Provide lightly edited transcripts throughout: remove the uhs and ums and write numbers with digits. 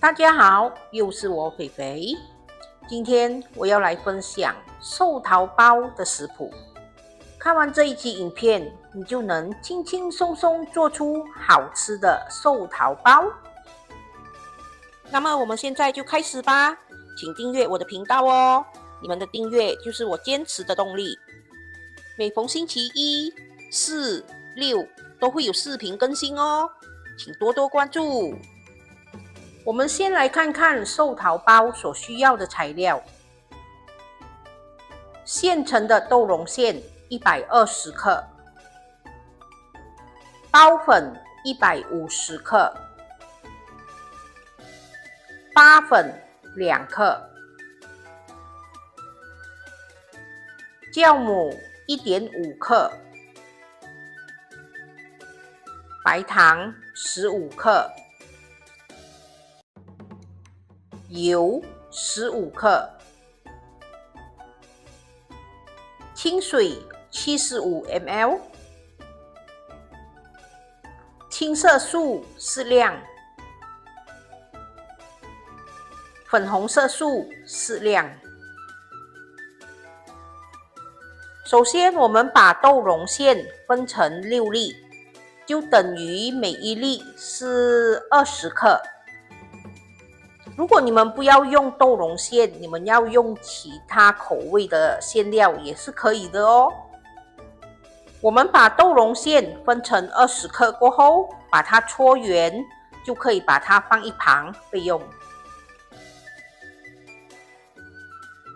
大家好，又是我肥肥。今天我要来分享寿桃包的食谱。看完这一期影片，你就能轻轻松松做出好吃的寿桃包。那么我们现在就开始吧，请订阅我的频道哦，你们的订阅就是我坚持的动力。每逢星期一、四、六都会有视频更新哦，请多多关注。我们先来看看寿桃包所需要的材料：现成的豆蓉馅120克，包粉150克，八粉2克，酵母1.5克，白糖15克。油15克，清水75 ml， 青色素适量，粉红色素适量。首先，我们把豆蓉馅分成6粒，就等于每一粒是20克。如果你们不要用豆蓉馅，你们要用其他口味的馅料也是可以的哦。我们把豆蓉馅分成20克过后，把它搓圆，就可以把它放一旁备用。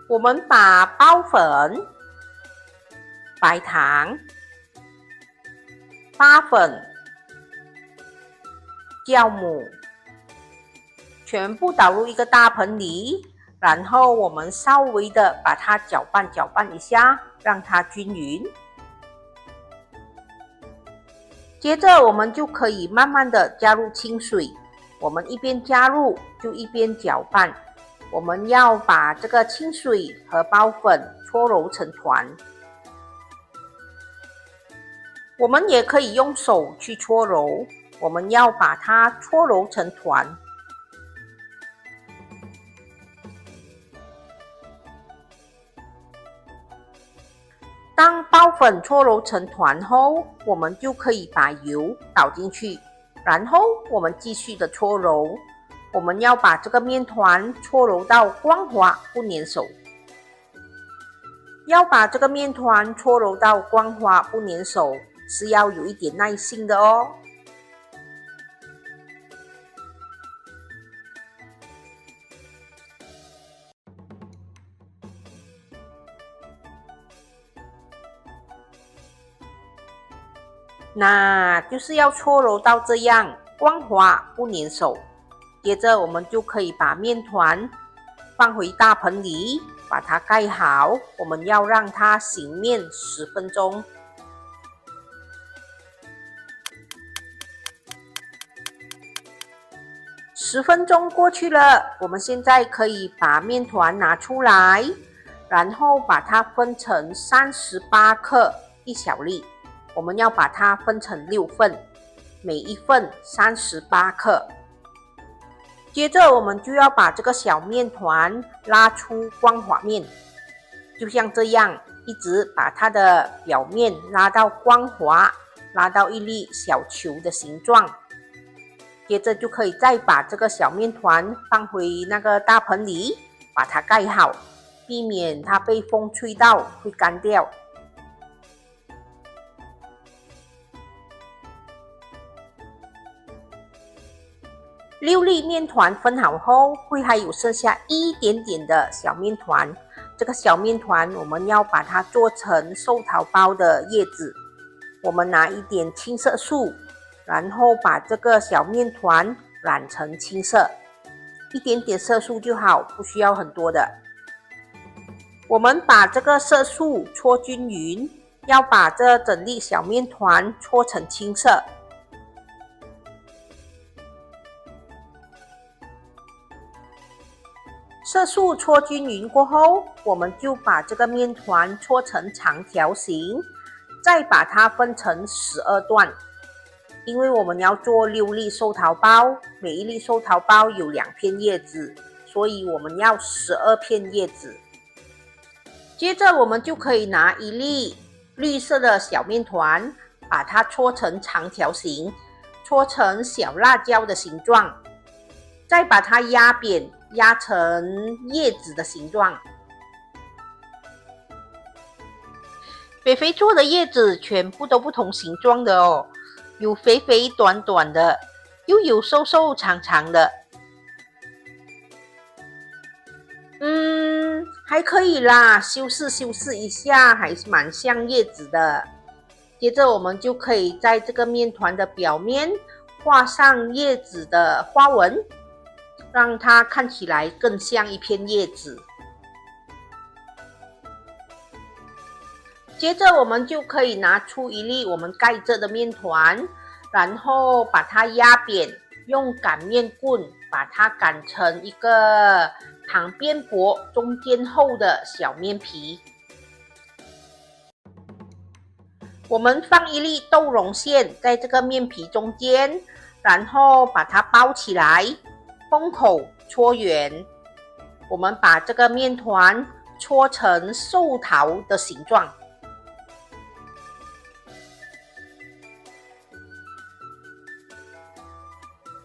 我们把包粉、白糖、八粉、酵母全部倒入一个大盆里，然后我们稍微的把它搅拌一下，让它均匀。接着我们就可以慢慢的加入清水，我们一边加入就一边搅拌。我们要把这个清水和包粉搓揉成团。我们也可以用手去搓揉，我们要把它搓揉成团。当包粉搓揉成团后，我们就可以把油倒进去，然后我们继续的搓揉。我们要把这个面团搓揉到光滑不粘手。要把这个面团搓揉到光滑不粘手，是要有一点耐心的哦。那就是要搓揉到这样光滑不粘手。接着我们就可以把面团放回大盆里，把它盖好。我们要让它醒面10分钟。10分钟过去了，我们现在可以把面团拿出来，然后把它分成38克一小粒。我们要把它分成6份，每一份38克。接着我们就要把这个小面团拉出光滑面，就像这样，一直把它的表面拉到光滑，拉到一粒小球的形状。接着就可以再把这个小面团放回那个大盆里，把它盖好，避免它被风吹到会干掉。6粒面团分好后，会还有剩下一点点的小面团。这个小面团我们要把它做成寿桃包的叶子。我们拿一点青色素，然后把这个小面团染成青色，一点点色素就好，不需要很多的。我们把这个色素搓均匀，要把这整粒小面团搓成青色。色素搓均匀过后，我们就把这个面团搓成长条形，再把它分成12段。因为我们要做6粒寿桃包，每一粒寿桃包有2片叶子，所以我们要12片叶子。接着我们就可以拿一粒绿色的小面团，把它搓成长条形，搓成小辣椒的形状，再把它压扁，压成叶子的形状。肥肥做的叶子全部都不同形状的哦，有肥肥短短的，又有瘦瘦长长的。还可以啦，修饰一下，还是蛮像叶子的。接着我们就可以在这个面团的表面画上叶子的花纹，让它看起来更像一片叶子。接着我们就可以拿出一粒我们盖着的面团，然后把它压扁，用擀面棍把它擀成一个旁边薄、中间厚的小面皮。我们放一粒豆蓉馅在这个面皮中间，然后把它包起来，封口搓圆。我们把这个面团搓成寿桃的形状。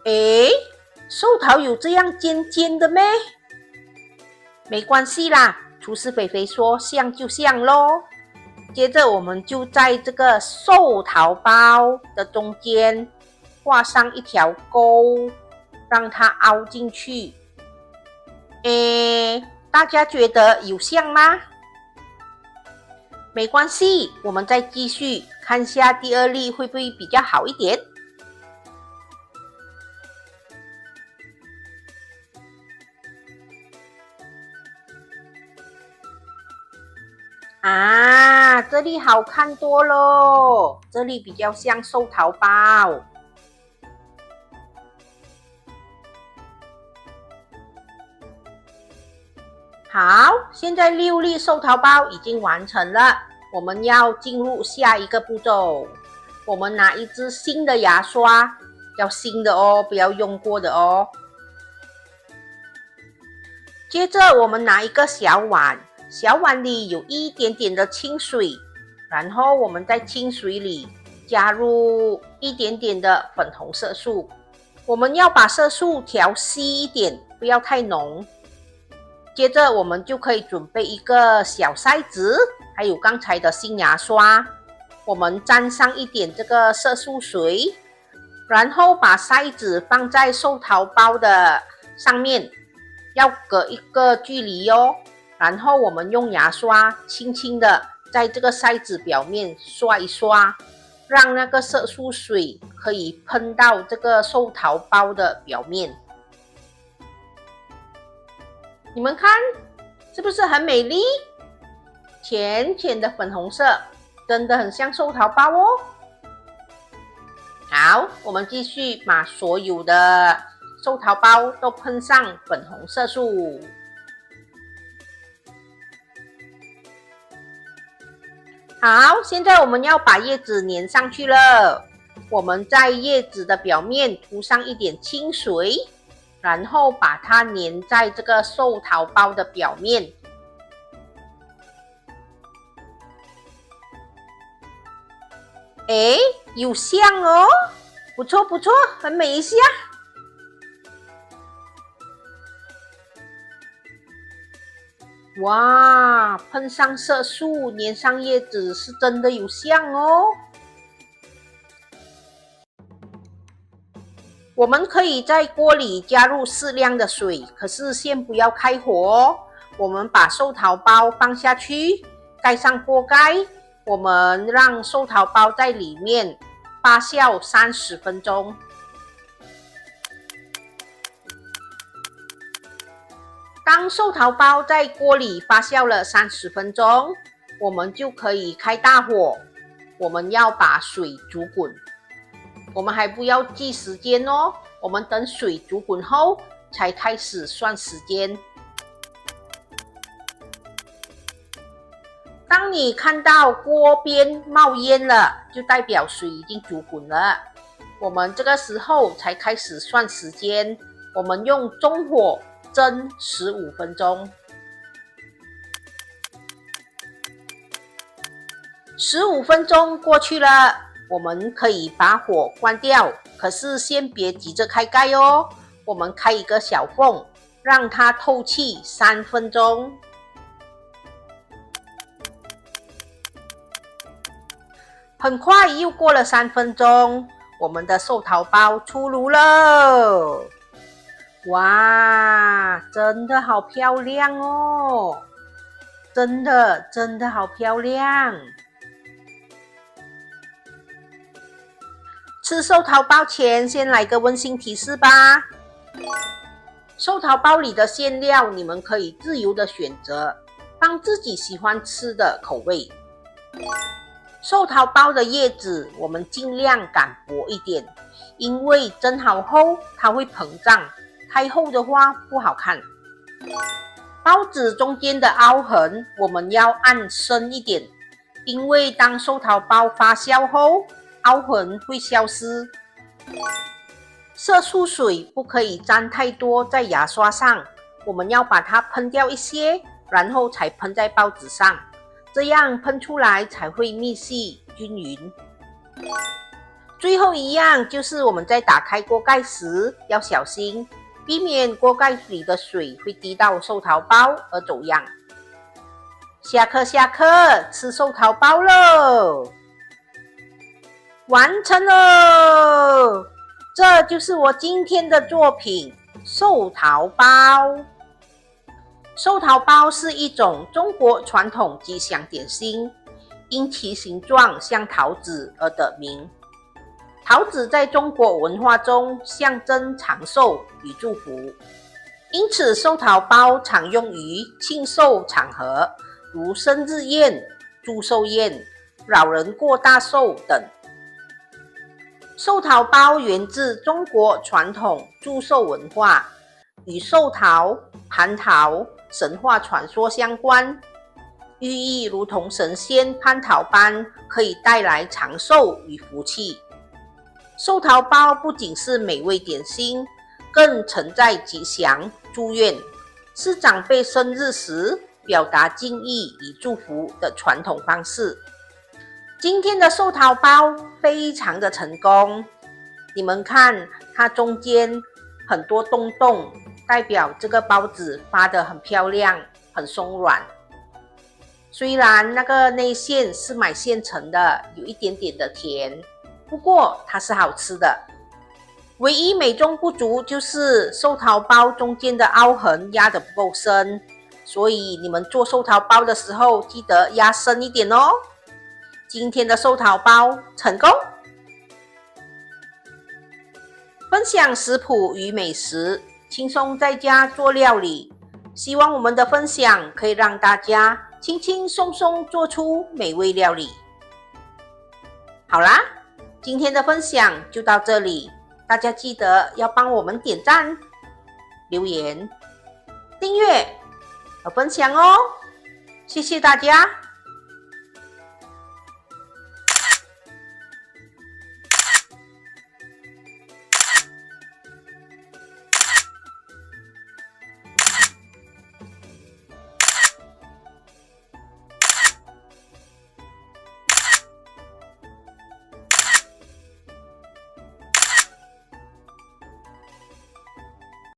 诶，寿桃有这样尖尖的咩？没关系啦，厨师肥肥说像就像咯。接着我们就在这个寿桃包的中间画上一条沟，让它凹进去。大家觉得有像吗？没关系，我们再继续看下第2粒会不会比较好一点。这里好看多咯，这里比较像寿桃包。好，现在6粒寿桃包已经完成了，我们要进入下一个步骤。我们拿一支新的牙刷，要新的哦，不要用过的哦。接着我们拿一个小碗，小碗里有一点点的清水，然后我们在清水里加入一点点的粉红色素。我们要把色素调稀一点，不要太浓。接着我们就可以准备一个小筛子，还有刚才的新牙刷。我们沾上一点这个色素水，然后把筛子放在寿桃包的上面，要隔一个距离哦。然后我们用牙刷轻轻的在这个筛子表面刷一刷，让那个色素水可以喷到这个寿桃包的表面。你们看，是不是很美丽？浅浅的粉红色，真的很像寿桃包哦。好，我们继续把所有的寿桃包都喷上粉红色素。好，现在我们要把叶子粘上去了。我们在叶子的表面涂上一点清水，然后把它粘在这个寿桃包的表面。有像哦，不错不错，很美一下。哇，喷上色素，粘上叶子，是真的有像哦。我们可以在锅里加入适量的水，可是先不要开火哦。我们把寿桃包放下去，盖上锅盖，我们让寿桃包在里面发酵30分钟。当寿桃包在锅里发酵了30分钟，我们就可以开大火。我们要把水煮滚，我们还不要计时间哦，我们等水煮滚后才开始算时间。当你看到锅边冒烟了，就代表水已经煮滚了。我们这个时候才开始算时间，我们用中火蒸15分钟。15分钟过去了，我们可以把火关掉，可是先别急着开盖哦。我们开一个小缝，让它透气3分钟。很快又过了3分钟，我们的寿桃包出炉了。哇，真的好漂亮哦！真的好漂亮。吃寿桃包前，先来个温馨提示吧。寿桃包里的馅料，你们可以自由的选择，放自己喜欢吃的口味。寿桃包的叶子，我们尽量擀薄一点，因为蒸好后它会膨胀，太厚的话不好看。包子中间的凹痕，我们要按深一点，因为当寿桃包发酵后，凹痕会消失。色素水不可以沾太多在牙刷上，我们要把它喷掉一些，然后才喷在包子上，这样喷出来才会密细均匀。最后一样就是我们在打开锅盖时要小心，避免锅盖里的水会滴到寿桃包而走样。下课，吃寿桃包喽！完成了，这就是我今天的作品寿桃包。寿桃包是一种中国传统吉祥点心，因其形状像桃子而得名。桃子在中国文化中象征长寿与祝福，因此寿桃包常用于庆寿场合，如生日宴、祝寿宴、老人过大寿等。寿桃包源自中国传统祝寿文化，与寿桃、蟠桃神话传说相关，寓意如同神仙蟠桃般，可以带来长寿与福气。寿桃包不仅是美味点心，更承载吉祥、祝愿，是长辈生日时表达敬意与祝福的传统方式。今天的寿桃包非常的成功，你们看它中间很多洞洞，代表这个包子发得很漂亮，很松软。虽然那个内馅是买现成的，有一点点的甜，不过它是好吃的。唯一美中不足就是寿桃包中间的凹痕压得不够深，所以你们做寿桃包的时候记得压深一点哦。今天的寿桃包成功，分享食谱与美食，轻松在家做料理。希望我们的分享可以让大家轻轻松松做出美味料理。好啦，今天的分享就到这里，大家记得要帮我们点赞、留言、订阅和分享哦，谢谢大家。